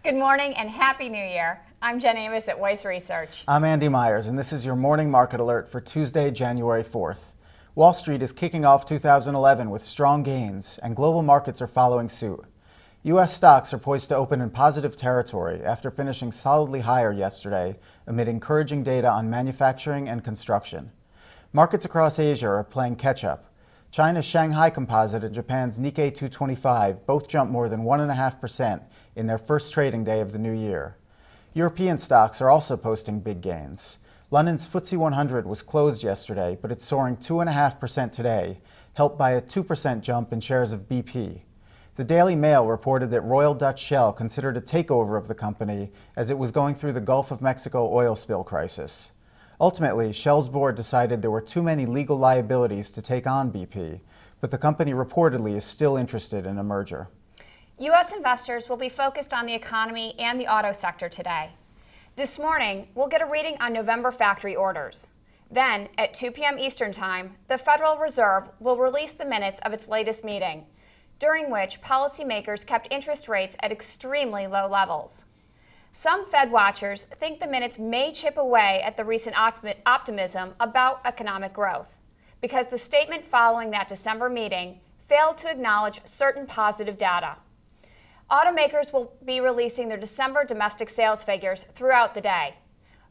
Good morning and Happy New Year. I'm Jen Amos at Weiss Research. I'm Andy Myers, and this is your morning market alert for Tuesday, January 4th. Wall Street is kicking off 2011 with strong gains, and global markets are following suit. U.S. stocks are poised to open in positive territory after finishing solidly higher yesterday amid encouraging data on manufacturing and construction. Markets across Asia are playing catch-up. China's Shanghai Composite and Japan's Nikkei 225 both jumped more than 1.5% in their first trading day of the new year. European stocks are also posting big gains. London's FTSE 100 was closed yesterday, but it's soaring 2.5% today, helped by a 2% jump in shares of BP. The Daily Mail reported that Royal Dutch Shell considered a takeover of the company as it was going through the Gulf of Mexico oil spill crisis. Ultimately, Shell's board decided there were too many legal liabilities to take on BP, but the company reportedly is still interested in a merger. U.S. investors will be focused on the economy and the auto sector today. This morning, we'll get a reading on November factory orders. Then, at 2 p.m. Eastern Time, the Federal Reserve will release the minutes of its latest meeting, during which policymakers kept interest rates at extremely low levels. Some Fed watchers think the minutes may chip away at the recent optimism about economic growth, because the statement following that December meeting failed to acknowledge certain positive data. Automakers will be releasing their December domestic sales figures throughout the day.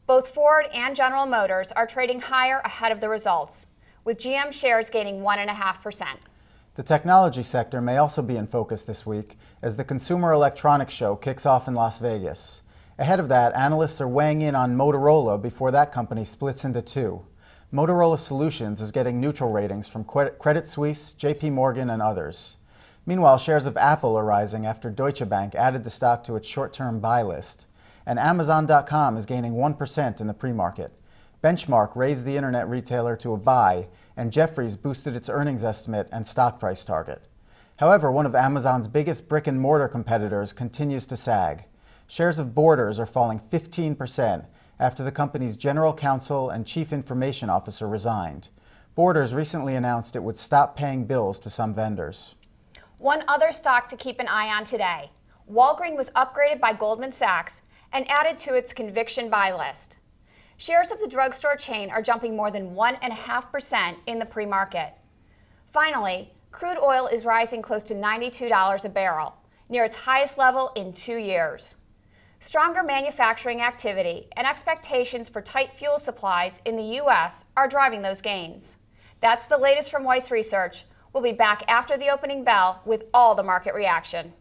Both Ford and General Motors are trading higher ahead of the results, with GM shares gaining 1.5%. The technology sector may also be in focus this week as the Consumer Electronics Show kicks off in Las Vegas. Ahead of that, analysts are weighing in on Motorola before that company splits into two. Motorola Solutions is getting neutral ratings from Credit Suisse, JP Morgan, and others. Meanwhile, shares of Apple are rising after Deutsche Bank added the stock to its short-term buy list. And Amazon.com is gaining 1% in the pre-market. Benchmark raised the internet retailer to a buy, and Jefferies boosted its earnings estimate and stock price target. However, one of Amazon's biggest brick-and-mortar competitors continues to sag. Shares of Borders are falling 15% after the company's general counsel and chief information officer resigned. Borders recently announced it would stop paying bills to some vendors. One other stock to keep an eye on today. Walgreens was upgraded by Goldman Sachs and added to its conviction buy list. Shares of the drugstore chain are jumping more than 1.5% in the pre-market. Finally, crude oil is rising close to $92 a barrel, near its highest level in 2 years. Stronger manufacturing activity and expectations for tight fuel supplies in the U.S. are driving those gains. That's the latest from Weiss Research. We'll be back after the opening bell with all the market reaction.